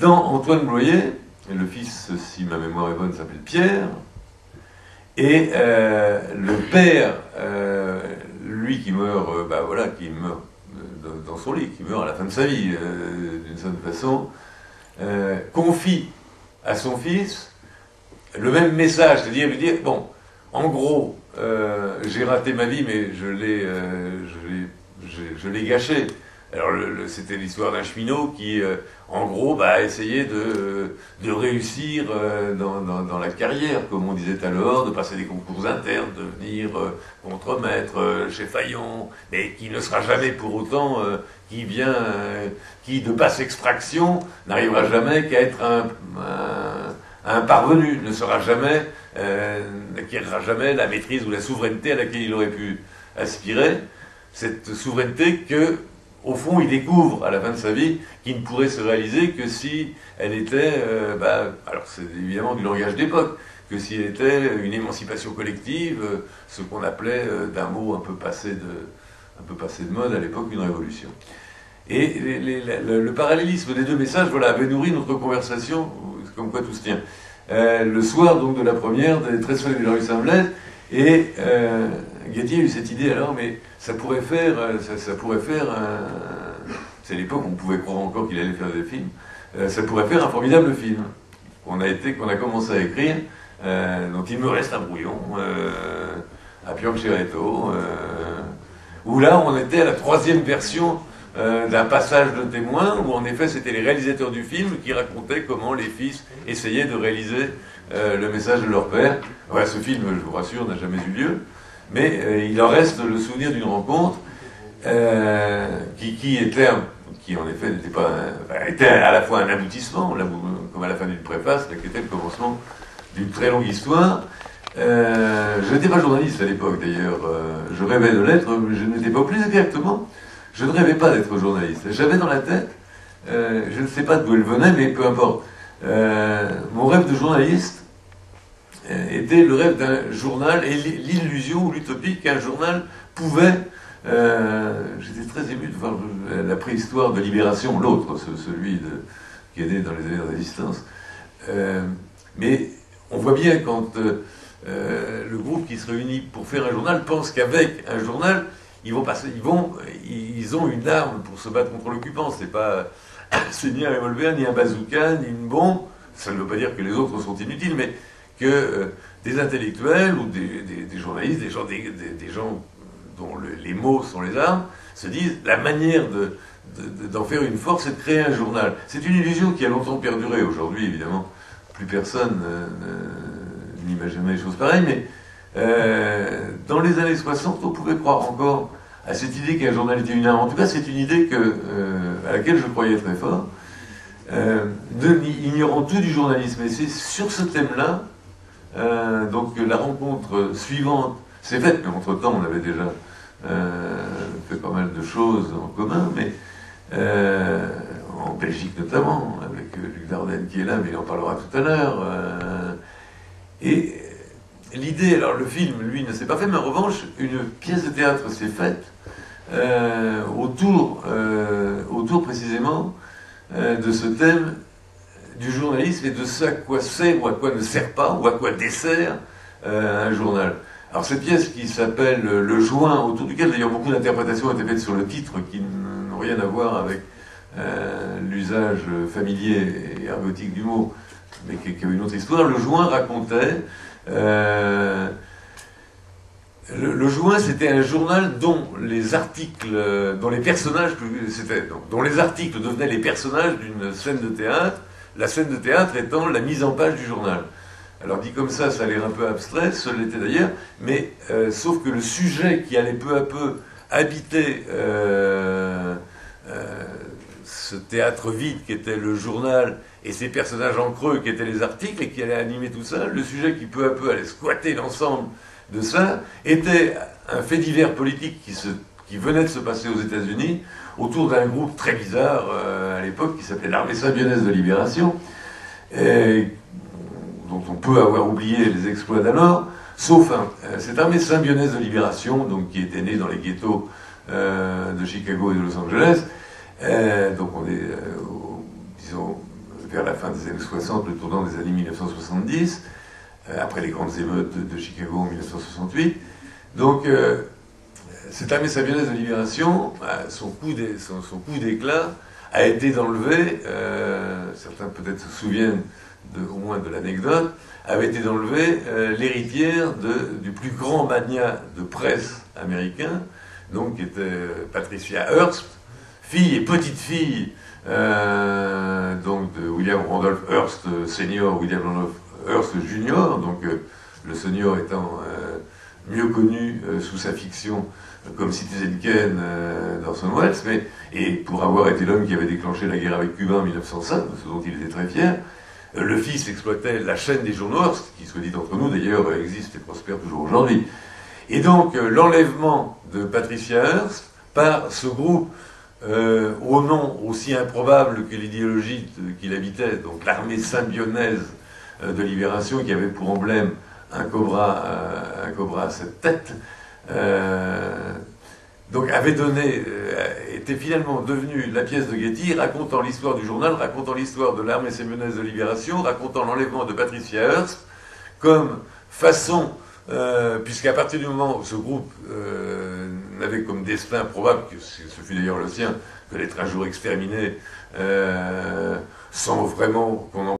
dans Antoine Bloyer, le fils, si ma mémoire est bonne, s'appelle Pierre, et le père, lui qui meurt, qui meurt dans son lit, qui meurt à la fin de sa vie, d'une certaine façon, confie à son fils le même message, c'est-à-dire lui dire, bon, en gros, j'ai raté ma vie, mais je l'ai gâchée. Alors c'était l'histoire d'un cheminot qui, en gros, essayait de réussir dans la carrière, comme on disait alors, de passer des concours internes, de devenir contremaître chez Fayon, mais qui ne sera jamais pour autant, qui de basse extraction, n'arrivera jamais qu'à être un parvenu, ne sera jamais, n'acquérera jamais la maîtrise ou la souveraineté à laquelle il aurait pu aspirer, cette souveraineté que, au fond, il découvre à la fin de sa vie, qui ne pourrait se réaliser que si elle était, alors c'est évidemment du langage d'époque, que si elle était une émancipation collective, ce qu'on appelait d'un mot un peu passé de mode à l'époque, une révolution. Et le parallélisme des deux messages, avait nourri notre conversation, comme quoi tout se tient. Le soir donc de la première des 13 soleils de la rue Saint-Blaise, et Gattier a eu cette idée alors, mais ça pourrait faire un... C'est l'époque où on pouvait croire encore qu'il allait faire des films. Ça pourrait faire un formidable film qu'on a commencé à écrire, dont il me reste un brouillon, à Piancheretto, où là on était à la 3e version d'un passage de témoin, où en effet c'était les réalisateurs du film qui racontaient comment les fils essayaient de réaliser le message de leur père. Ouais, ce film, je vous rassure, n'a jamais eu lieu, mais il en reste le souvenir d'une rencontre qui en effet était à la fois un aboutissement, comme à la fin d'une préface, qui était le commencement d'une très longue histoire. Je n'étais pas journaliste à l'époque d'ailleurs, je rêvais de l'être, mais je n'étais pas plus exactement. Je ne rêvais pas d'être journaliste. J'avais dans la tête, je ne sais pas d'où elle venait, mais peu importe. Mon rêve de journaliste était le rêve d'un journal et l'illusion ou l'utopie qu'un journal pouvait... J'étais très ému de voir la préhistoire de Libération, l'autre, celui qui est né dans les années de résistance. Mais on voit bien quand le groupe qui se réunit pour faire un journal pense qu'avec un journal, ils ont une arme pour se battre contre l'occupant. C'est ni un revolver, ni un bazooka, ni une bombe. Ça ne veut pas dire que les autres sont inutiles, mais que des intellectuels ou des journalistes, des gens dont les mots sont les armes, se disent la manière d'en faire une force, c'est de créer un journal. C'est une illusion qui a longtemps perduré. Aujourd'hui, évidemment, plus personne n'imaginait des choses pareilles, mais dans les années 60, on pouvait croire encore à cette idée qu'un journal était une arme. En tout cas, c'est une idée à laquelle je croyais très fort, ignorant tout du journalisme. Et c'est sur ce thème-là, donc la rencontre suivante s'est faite, mais entre-temps, on avait déjà fait pas mal de choses en commun, mais en Belgique notamment, avec Luc Dardenne qui est là, mais il en parlera tout à l'heure. Et l'idée, alors le film, lui, ne s'est pas fait, mais en revanche, une pièce de théâtre s'est faite autour précisément de ce thème du journalisme et de ce à quoi sert ou à quoi ne sert pas, ou à quoi dessert un journal. Alors cette pièce qui s'appelle Le Joint, autour duquel d'ailleurs beaucoup d'interprétations ont été faites sur le titre, qui n'ont rien à voir avec l'usage familier et ergotique du mot, mais qui a une autre histoire. Le Joint racontait... Le Joint, c'était un journal dont les articles, dont les articles devenaient les personnages d'une scène de théâtre, la scène de théâtre étant la mise en page du journal. Alors dit comme ça a l'air un peu abstrait, ce l'était d'ailleurs, mais sauf que le sujet qui allait peu à peu habiter ce théâtre vide qui était le journal et ces personnages en creux qui étaient les articles et qui allaient animer tout ça, le sujet qui peu à peu allait squatter l'ensemble de ça, était un fait divers politique qui venait de se passer aux États-Unis autour d'un groupe très bizarre à l'époque qui s'appelait l'Armée symbionnaise de libération, dont on peut avoir oublié les exploits d'alors, sauf cette armée symbionnaise de libération, donc, qui était née dans les ghettos de Chicago et de Los Angeles. Donc on est, disons, vers la fin des années 60, le tournant des années 1970, après les grandes émeutes de Chicago en 1968. Donc, cette armée sabionaise de libération, son coup d'éclat a été d'enlever, certains peut-être se souviennent au moins de l'anecdote, avait été d'enlever l'héritière du plus grand magnat de presse américain, donc qui était Patricia Hearst, fille et petite-fille donc de William Randolph Hearst senior, William Randolph Hearst junior, donc le senior étant mieux connu sous sa fiction comme Citizen Kane d'Orson Welles, et pour avoir été l'homme qui avait déclenché la guerre avec Cuba en 1905, ce dont il était très fier. Le fils exploitait la chaîne des journaux Hearst, qui, soit dit entre nous, d'ailleurs, existe et prospère toujours aujourd'hui. Et donc, l'enlèvement de Patricia Hearst par ce groupe, au nom aussi improbable que l'idéologie qu'il habitait, donc l'armée symbionnaise de libération, qui avait pour emblème un cobra à 7 têtes, donc était finalement devenu la pièce de Getty, racontant l'histoire du journal, racontant l'histoire de l'armée sémionaise de libération, racontant l'enlèvement de Patricia Hearst, comme façon, puisqu'à partir du moment où ce groupe n'avait comme destin probable, que ce fut d'ailleurs le sien, que d'être un jour exterminé, sans vraiment qu'on en